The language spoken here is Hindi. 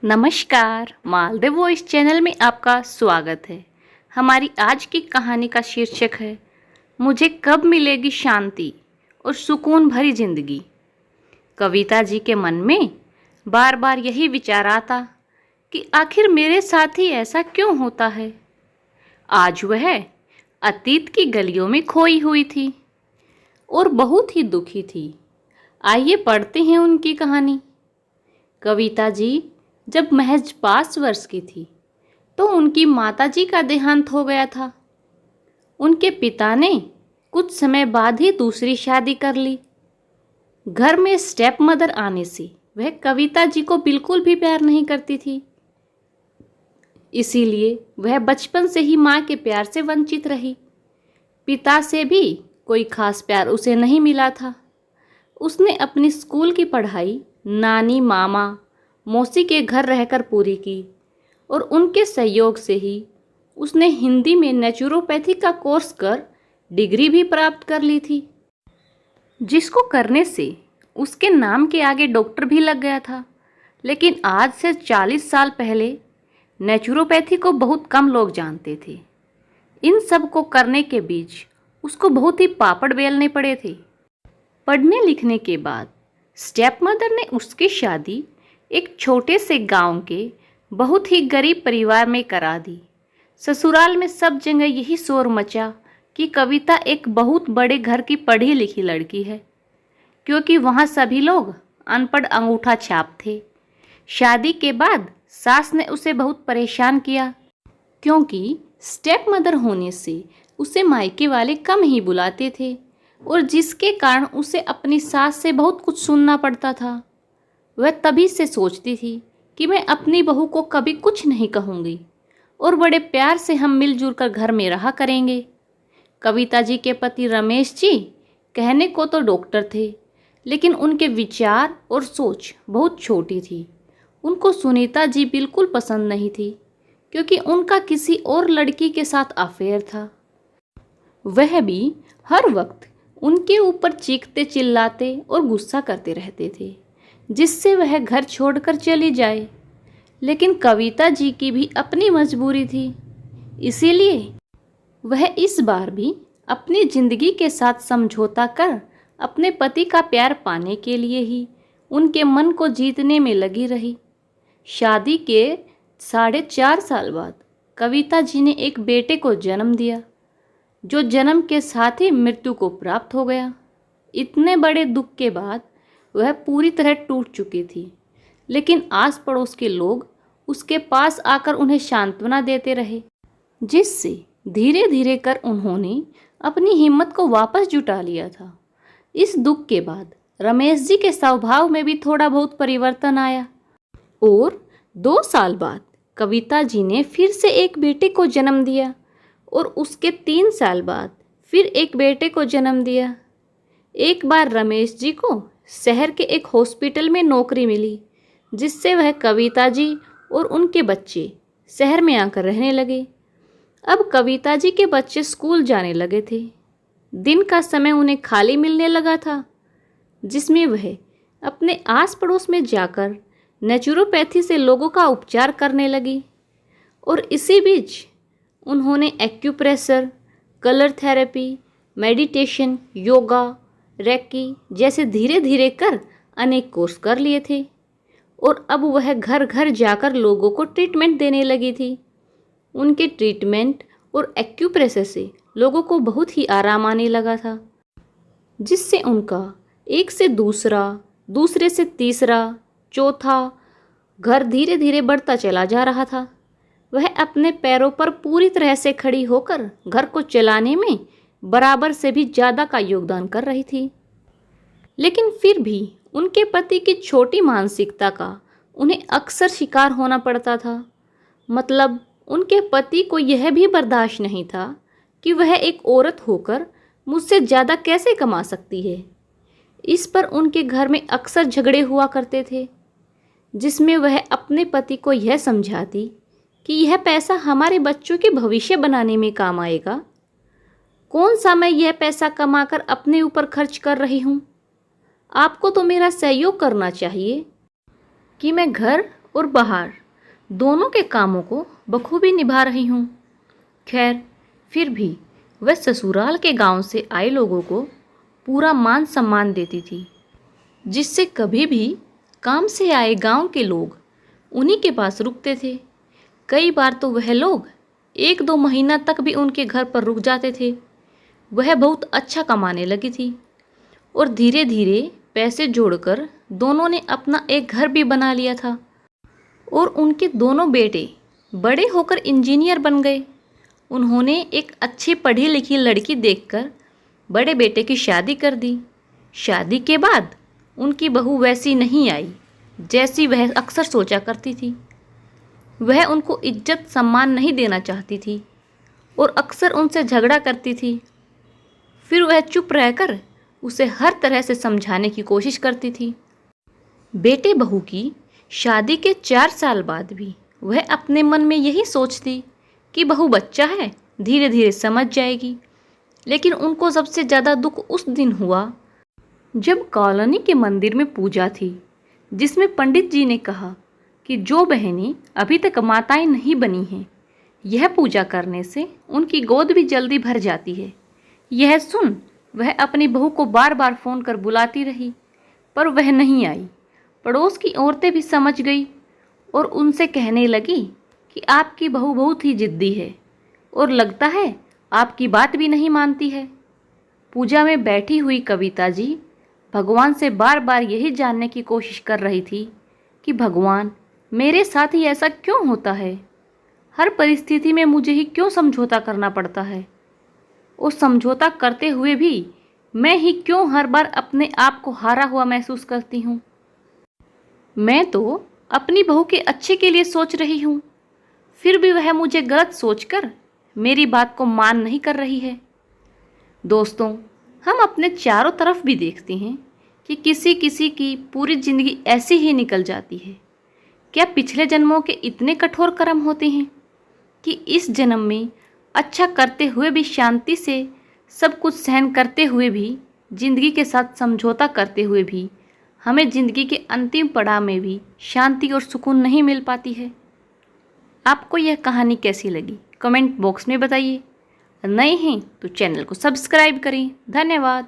नमस्कार, मालदेव वॉइस चैनल में आपका स्वागत है। हमारी आज की कहानी का शीर्षक है मुझे कब मिलेगी शांति और सुकून भरी जिंदगी। कविता जी के मन में बार बार यही विचार आता कि आखिर मेरे साथ ही ऐसा क्यों होता है। आज वह अतीत की गलियों में खोई हुई थी और बहुत ही दुखी थी। आइए पढ़ते हैं उनकी कहानी। कविता जी जब महज 5 वर्ष की थी तो उनकी माताजी का देहांत हो गया था। उनके पिता ने कुछ समय बाद ही दूसरी शादी कर ली। घर में स्टेप मदर आने से वह कविता जी को बिल्कुल भी प्यार नहीं करती थी। इसीलिए वह बचपन से ही माँ के प्यार से वंचित रही। पिता से भी कोई खास प्यार उसे नहीं मिला था। उसने अपनी स्कूल की पढ़ाई नानी मामा मौसी के घर रहकर पूरी की और उनके सहयोग से ही उसने हिंदी में नेचुरोपैथी का कोर्स कर डिग्री भी प्राप्त कर ली थी, जिसको करने से उसके नाम के आगे डॉक्टर भी लग गया था। लेकिन आज से 40 साल पहले नेचुरोपैथी को बहुत कम लोग जानते थे। इन सब को करने के बीच उसको बहुत ही पापड़ बेलने पड़े थे। पढ़ने लिखने के बाद स्टेप मदर ने उसकी शादी एक छोटे से गांव के बहुत ही गरीब परिवार में करा दी। ससुराल में सब जगह यही शोर मचा कि कविता एक बहुत बड़े घर की पढ़ी लिखी लड़की है, क्योंकि वहाँ सभी लोग अनपढ़ अंगूठा छाप थे। शादी के बाद सास ने उसे बहुत परेशान किया, क्योंकि स्टेप मदर होने से उसे मायके वाले कम ही बुलाते थे और जिसके कारण उसे अपनी सास से बहुत कुछ सुनना पड़ता था। वह तभी से सोचती थी कि मैं अपनी बहू को कभी कुछ नहीं कहूँगी और बड़े प्यार से हम मिलजुल कर घर में रहा करेंगे। कविता जी के पति रमेश जी कहने को तो डॉक्टर थे, लेकिन उनके विचार और सोच बहुत छोटी थी। उनको सुनीता जी बिल्कुल पसंद नहीं थी, क्योंकि उनका किसी और लड़की के साथ अफेयर था। वह भी हर वक्त उनके ऊपर चीखते चिल्लाते और गुस्सा करते रहते थे, जिससे वह घर छोड़कर चली जाए। लेकिन कविता जी की भी अपनी मजबूरी थी, इसीलिए वह इस बार भी अपनी जिंदगी के साथ समझौता कर अपने पति का प्यार पाने के लिए ही उनके मन को जीतने में लगी रही। शादी के 4.5 साल बाद कविता जी ने एक बेटे को जन्म दिया, जो जन्म के साथ ही मृत्यु को प्राप्त हो गया। इतने बड़े दुख के बाद वह पूरी तरह टूट चुकी थी, लेकिन आस पड़ोस के लोग उसके पास आकर उन्हें सांत्वना देते रहे, जिससे धीरे धीरे कर उन्होंने अपनी हिम्मत को वापस जुटा लिया था। इस दुख के बाद रमेश जी के स्वभाव में भी थोड़ा बहुत परिवर्तन आया और 2 साल बाद कविता जी ने फिर से एक बेटे को जन्म दिया और उसके 3 साल बाद फिर एक बेटे को जन्म दिया। एक बार रमेश जी को शहर के एक हॉस्पिटल में नौकरी मिली, जिससे वह कविता जी और उनके बच्चे शहर में आकर रहने लगे। अब कविता जी के बच्चे स्कूल जाने लगे थे। दिन का समय उन्हें खाली मिलने लगा था, जिसमें वह अपने आस पड़ोस में जाकर नेचुरोपैथी से लोगों का उपचार करने लगी। और इसी बीच उन्होंने acupressure, colour therapy, meditation, yoga, reiki जैसे धीरे धीरे कर अनेक कोर्स कर लिए थे और अब वह घर घर जाकर लोगों को ट्रीटमेंट देने लगी थी। उनके ट्रीटमेंट और एक्यूप्रेशर से लोगों को बहुत ही आराम आने लगा था, जिससे उनका एक से दूसरा, दूसरे से तीसरा, चौथा घर धीरे धीरे बढ़ता चला जा रहा था। वह अपने पैरों पर पूरी तरह से खड़ी होकर घर को चलाने में बराबर से भी ज़्यादा का योगदान कर रही थी। लेकिन फिर भी उनके पति की छोटी मानसिकता का उन्हें अक्सर शिकार होना पड़ता था। मतलब उनके पति को यह भी बर्दाश्त नहीं था कि वह एक औरत होकर मुझसे ज़्यादा कैसे कमा सकती है। इस पर उनके घर में अक्सर झगड़े हुआ करते थे, जिसमें वह अपने पति को यह समझाती कि यह पैसा हमारे बच्चों के भविष्य बनाने में काम आएगा। कौन सा मैं यह पैसा कमाकर अपने ऊपर खर्च कर रही हूँ? आपको तो मेरा सहयोग करना चाहिए कि मैं घर और बाहर दोनों के कामों को बखूबी निभा रही हूँ। खैर, फिर भी वह ससुराल के गांव से आए लोगों को पूरा मान सम्मान देती थी, जिससे कभी भी काम से आए गांव के लोग उन्हीं के पास रुकते थे। कई बार तो वह लोग 1-2 महीना तक भी उनके घर पर रुक जाते थे। वह बहुत अच्छा कमाने लगी थी और धीरे धीरे पैसे जोड़कर दोनों ने अपना एक घर भी बना लिया था और उनके दोनों बेटे बड़े होकर इंजीनियर बन गए। उन्होंने एक अच्छी पढ़ी लिखी लड़की देखकर बड़े बेटे की शादी कर दी। शादी के बाद उनकी बहू वैसी नहीं आई जैसी वह अक्सर सोचा करती थी। वह उनको इज्जत सम्मान नहीं देना चाहती थी और अक्सर उनसे झगड़ा करती थी। फिर वह चुप रहकर उसे हर तरह से समझाने की कोशिश करती थी। बेटे बहू की शादी के 4 साल बाद भी वह अपने मन में यही सोचती कि बहू बच्चा है, धीरे धीरे समझ जाएगी। लेकिन उनको सबसे ज़्यादा दुख उस दिन हुआ जब कॉलोनी के मंदिर में पूजा थी, जिसमें पंडित जी ने कहा कि जो बहनें अभी तक माताएं नहीं बनी हैं, यह पूजा करने से उनकी गोद भी जल्दी भर जाती है। यह सुन वह अपनी बहू को बार बार फ़ोन कर बुलाती रही, पर वह नहीं आई। पड़ोस की औरतें भी समझ गई और उनसे कहने लगी कि आपकी बहू बहुत ही जिद्दी है और लगता है आपकी बात भी नहीं मानती है। पूजा में बैठी हुई कविता जी भगवान से बार बार यही जानने की कोशिश कर रही थी कि भगवान, मेरे साथ ही ऐसा क्यों होता है? हर परिस्थिति में मुझे ही क्यों समझौता करना पड़ता है? और समझौता करते हुए भी मैं ही क्यों हर बार अपने आप को हारा हुआ महसूस करती हूँ? मैं तो अपनी बहू के अच्छे के लिए सोच रही हूँ, फिर भी वह मुझे गलत सोचकर मेरी बात को मान नहीं कर रही है। दोस्तों, हम अपने चारों तरफ भी देखते हैं कि किसी किसी की पूरी ज़िंदगी ऐसी ही निकल जाती है। क्या पिछले जन्मों के इतने कठोर कर्म होते हैं कि इस जन्म में अच्छा करते हुए भी, शांति से सब कुछ सहन करते हुए भी, ज़िंदगी के साथ समझौता करते हुए भी हमें ज़िंदगी के अंतिम पड़ाव में भी शांति और सुकून नहीं मिल पाती है? आपको यह कहानी कैसी लगी कमेंट बॉक्स में बताइए। नए हैं तो चैनल को सब्सक्राइब करें। धन्यवाद।